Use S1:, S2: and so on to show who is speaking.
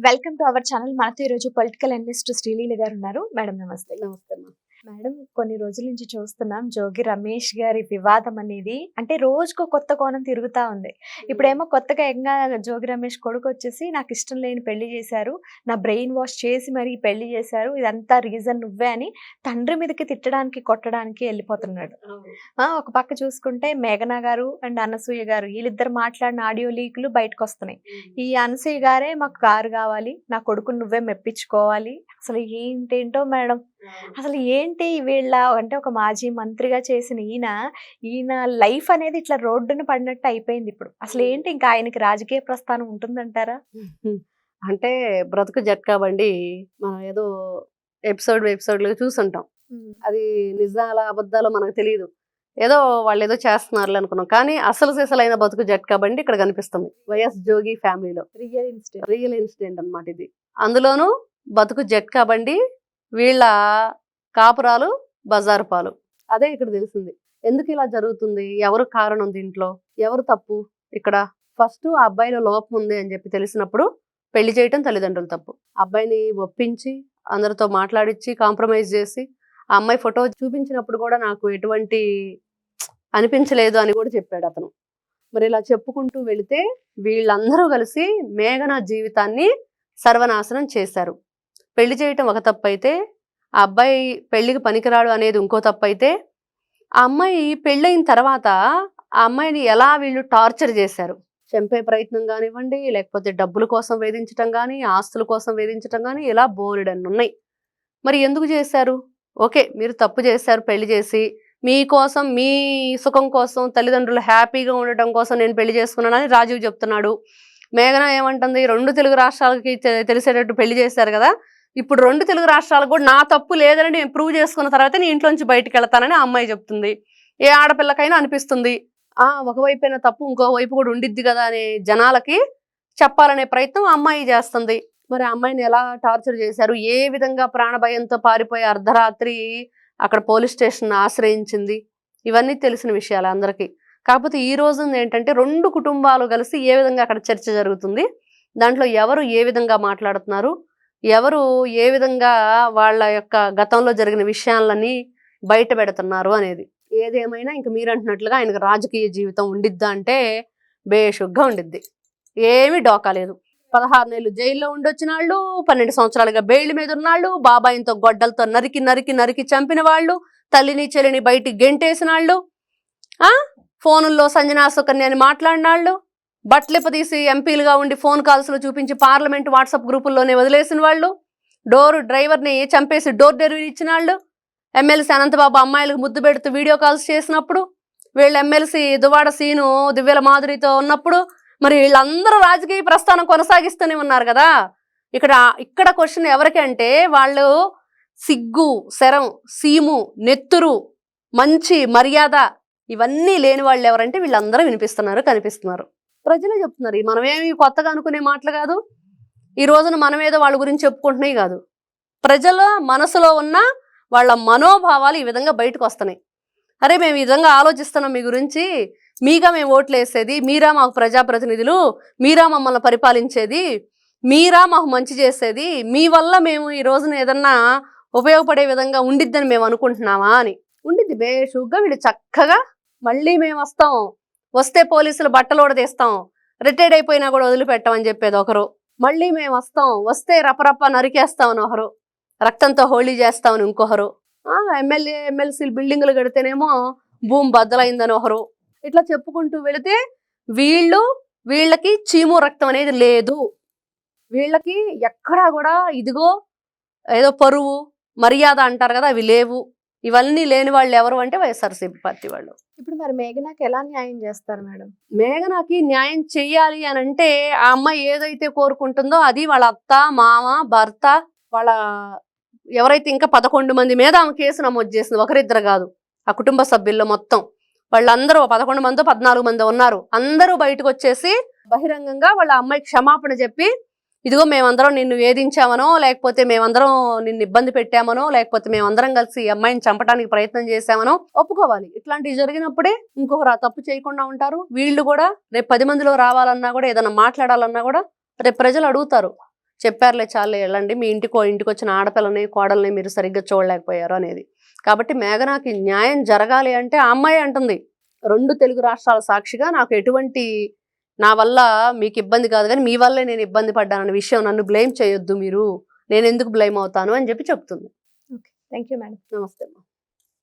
S1: Welcome to our channel. మనతో ఈరోజు political analyst Sreeleela గారు ఉన్నారు. మేడం నమస్తే.
S2: నమస్తే
S1: మేడం, కొన్ని రోజుల నుంచి చూస్తున్నాం జోగి రమేష్ గారి వివాదం అనేది అంటే రోజుకో కొత్త కోణం తిరుగుతా ఉంది. ఇప్పుడేమో కొత్తగా జోగి రమేష్ కొడుకు వచ్చేసి నాకు ఇష్టం లేని పెళ్లి చేశారు, నా బ్రెయిన్ వాష్ చేసి మరి పెళ్లి చేశారు, ఇదంతా రీజన్ నువ్వే అని తండ్రి మీదకి తిట్టడానికి కొట్టడానికి వెళ్ళిపోతున్నాడు. ఒక పక్క చూసుకుంటే మేఘనా గారు అండ్ అనసూయ గారు వీళ్ళిద్దరు మాట్లాడిన ఆడియో లీకులు బయటకు వస్తున్నాయి. ఈ అనసూయ గారే మాకు కారు కావాలి, నా కొడుకుని నువ్వే మెప్పించుకోవాలి. అసలు ఏంటేంటో మేడం, అసలు ఏంటి వీళ్ళ అంటే ఒక మాజీ మంత్రిగా చేసిన ఈయన లైఫ్ అనేది ఇట్లా రోడ్డున పడినట్టు అయిపోయింది ఇప్పుడు. అసలు ఏంటి ఇంకా ఆయనకి రాజకీయ ప్రస్థానం ఉంటుందంటారా?
S2: అంటే బ్రతుకు జట్కా బండి మనం ఏదో ఎపిసోడ్లుగా చూసుంటాం. అది నిజాల అబద్ధాలు మనకు తెలియదు. ఏదో వాళ్ళు ఏదో చేస్తున్నారు అనుకున్నాం, కానీ అసలు సిసలైన బతుకు జట్కా బండి ఇక్కడ కనిపిస్తుంది వైఎస్ జోగి ఫ్యామిలీలో. రియల్ ఇన్సిడెంట్ అన్నమాట ఇది. అందులోనూ బతుకు జట్కా బండి వీళ్ళ కాపురాలు బజారు పాలు. అదే ఇక్కడ తెలిసింది. ఎందుకు ఇలా జరుగుతుంది, ఎవరు కారణం, దీంట్లో ఎవరు తప్పు? ఇక్కడ ఫస్ట్ ఆ అబ్బాయిలో లోపం ఉంది అని చెప్పి తెలిసినప్పుడు పెళ్లి చేయటం తల్లిదండ్రులు తప్పు. అబ్బాయిని ఒప్పించి అందరితో మాట్లాడించి కాంప్రమైజ్ చేసి ఆ అమ్మాయి ఫోటో చూపించినప్పుడు కూడా నాకు ఎటువంటి అనిపించలేదు అని కూడా చెప్పాడు అతను. మరి ఇలా చెప్పుకుంటూ వెళితే వీళ్ళందరూ కలిసి మేఘన జీవితాన్ని సర్వనాశనం చేశారు. పెళ్లి చేయటం ఒక తప్పు అయితే, ఆ అబ్బాయి పెళ్లికి పనికిరాడు అనేది ఇంకో తప్పు అయితే, ఆ అమ్మాయి పెళ్ళయిన తర్వాత ఆ అమ్మాయిని ఎలా వీళ్ళు టార్చర్ చేశారు. చంపే ప్రయత్నం కానివ్వండి, లేకపోతే డబ్బుల కోసం వేధించటం కానీ, ఆస్తుల కోసం వేధించటం కానీ, ఇలా బోలెడన్ని ఉన్నాయి. మరి ఎందుకు చేశారు? ఓకే, మీరు తప్పు చేశారు పెళ్లి చేసి, మీకోసం మీ సుఖం కోసం తల్లిదండ్రులు హ్యాపీగా ఉండటం కోసం నేను పెళ్లి చేసుకున్నానని రాజీవ్ చెప్తున్నాడు. మేఘన ఏమంటుంది, 2 తెలుగు రాష్ట్రాలకి తెలిసేటట్టు పెళ్లి చేశారు కదా, ఇప్పుడు 2 తెలుగు రాష్ట్రాలకు కూడా నా తప్పు లేదని నేను ప్రూవ్ చేసుకున్న తర్వాత నీ ఇంట్లో నుంచి బయటకు వెళ్తానని ఆ అమ్మాయి చెప్తుంది. ఏ ఆడపిల్లకైనా అనిపిస్తుంది, ఒకవైపైన తప్పు ఇంకో వైపు కూడా ఉండిద్ది కదా అనే జనాలకి చెప్పాలనే ప్రయత్నం ఆ అమ్మాయి చేస్తుంది. మరి ఆ అమ్మాయిని ఎలా టార్చర్ చేశారు, ఏ విధంగా ప్రాణభయంతో పారిపోయి అర్ధరాత్రి అక్కడ పోలీస్ స్టేషన్ ఆశ్రయించింది, ఇవన్నీ తెలిసిన విషయాలు అందరికీ. కాకపోతే ఈ రోజు ఏంటంటే 2 కుటుంబాలు కలిసి ఏ విధంగా అక్కడ చర్చ జరుగుతుంది, దాంట్లో ఎవరు ఏ విధంగా మాట్లాడుతున్నారు, ఎవరు ఏ విధంగా వాళ్ళ యొక్క గతంలో జరిగిన విషయాలని బయట పెడుతున్నారు అనేది. ఏదేమైనా ఇంక మీరు అంటున్నట్లుగా ఆయనకు రాజకీయ జీవితం ఉండిద్దా అంటే బేషుగ్గా ఉండిద్ది, ఏమీ డోకా లేదు. 16 నెలలు జైల్లో ఉండొచ్చిన వాళ్ళు, 12 సంవత్సరాలుగా బెయిల్ మీద ఉన్నాళ్ళు, బాబాయితో గొడ్డలతో నరికి నరికి నరికి చంపిన వాళ్ళు, తల్లిని చెల్లిని బయటికి గెంటేసిన వాళ్ళు, ఫోనుల్లో సంజనా సుకన్య అని మాట్లాడిన వాళ్ళు, బట్లిపదీసి ఎంపీలుగా ఉండి ఫోన్ కాల్స్లో చూపించి పార్లమెంట్ వాట్సాప్ గ్రూపుల్లోనే వదిలేసిన వాళ్ళు, డ్రైవర్ని చంపేసి డోర్ డెలివరీ ఇచ్చిన వాళ్ళు, ఎమ్మెల్సీ అనంతబాబు అమ్మాయిలకు ముద్దు పెడుతూ వీడియో కాల్స్ చేసినప్పుడు, వీళ్ళు ఎమ్మెల్సీ దువ్వాడ సీను దివ్యల మాధురితో ఉన్నప్పుడు, మరి వీళ్ళందరూ రాజకీయ ప్రస్థానం కొనసాగిస్తూనే ఉన్నారు కదా. ఇక్కడ క్వశ్చన్ ఎవరికి అంటే, వాళ్ళు సిగ్గు, శరం, సీము, నెత్తురు, మంచి మర్యాద ఇవన్నీ లేని వాళ్ళు ఎవరంటే వీళ్ళందరూ వినిపిస్తున్నారు, కనిపిస్తున్నారు. ప్రజలే చెప్తున్నారు. మనమేమి కొత్తగా అనుకునే మాటలు కాదు, ఈ రోజున మనమేదో వాళ్ళ గురించి చెప్పుకుంటున్నాయి కాదు. ప్రజల మనసులో ఉన్న వాళ్ళ మనోభావాలు ఈ విధంగా బయటకు వస్తున్నాయి. అరే మేము ఈ విధంగా ఆలోచిస్తున్నాం మీ గురించి, మీగా మేము ఓట్లు వేసేది, మీరా మాకు ప్రజాప్రతినిధులు, మీరా మమ్మల్ని పరిపాలించేది, మీరా మాకు మంచి చేసేది, మీ వల్ల మేము ఈ రోజున ఏదన్నా ఉపయోగపడే విధంగా ఉండిద్దని మేము అనుకుంటున్నామా అని. ఉండిద్ది బేషుగ్గా. వీళ్ళు చక్కగా మళ్ళీ మేము వస్తాం, వస్తే పోలీసులు బట్టలు తీస్తాం, రిటైర్డ్ అయిపోయినా కూడా వదిలిపెట్టామని చెప్పేది ఒకరు. మళ్ళీ మేము వస్తాం, వస్తే రపరప్ప నరికేస్తామని ఒకరు, రక్తంతో హోళీ చేస్తామని ఇంకొకరు, ఎమ్మెల్సీలు బిల్డింగులు కడితేనేమో భూమి బద్దలైందని ఒకరు. ఇట్లా చెప్పుకుంటూ వెళితే వీళ్ళకి చీము రక్తం అనేది లేదు. వీళ్ళకి ఎక్కడా కూడా ఇదిగో ఏదో పరువు మర్యాద అంటారు కదా, అవి లేవు. ఇవన్నీ లేని వాళ్ళు ఎవరు అంటే వైఎస్ఆర్సీపీ పార్టీ వాళ్ళు.
S1: ఇప్పుడు మరి మేఘనాకి ఎలా న్యాయం చేస్తారు మేడం?
S2: మేఘనాకి న్యాయం చెయ్యాలి అని అంటే ఆ అమ్మాయి ఏదైతే కోరుకుంటుందో అది వాళ్ళ అత్త, మామ, భర్త, వాళ్ళ ఎవరైతే ఇంకా 11 మంది మీద ఆమె కేసు నమోదు చేసింది, ఒకరిద్దరు కాదు, ఆ కుటుంబ సభ్యుల్లో మొత్తం వాళ్ళందరూ 11 మందో 14 మందో ఉన్నారు. అందరూ బయటకు వచ్చేసి బహిరంగంగా వాళ్ళ అమ్మాయికి క్షమాపణ చెప్పి, ఇదిగో మేమందరం నిన్ను వేధించామనో, లేకపోతే మేమందరం నిన్ను ఇబ్బంది పెట్టామనో, లేకపోతే మేమందరం కలిసి ఈ అమ్మాయిని చంపడానికి ప్రయత్నం చేశామనో ఒప్పుకోవాలి. ఇట్లాంటివి జరిగినప్పుడే ఇంకొకరు ఆ తప్పు చేయకుండా ఉంటారు. వీళ్ళు కూడా రేపు 10 మందిలో రావాలన్నా కూడా, ఏదైనా మాట్లాడాలన్నా కూడా రేపు ప్రజలు అడుగుతారు, చెప్పారులే చాలే వెళ్ళండి, మీ ఇంటికి వచ్చిన ఆడపిల్లని కోడల్ని మీరు సరిగ్గా చూడలేకపోయారు అనేది. కాబట్టి మేఘనాకి న్యాయం జరగాలి అంటే ఆ అమ్మాయి అంటుంది, 2 తెలుగు రాష్ట్రాల సాక్షిగా నాకు ఎటువంటి నా వల్ల మీకు ఇబ్బంది కాదు కానీ మీ వల్లే నేను ఇబ్బంది పడ్డానన్న విషయం నన్ను బ్లేమ్ చేయొద్దు మీరు, నేను ఎందుకు బ్లేమ్ అవుతాను అని చెప్పి చెప్తుంది.
S1: Thank you madam.
S2: నమస్తే అమ్మా.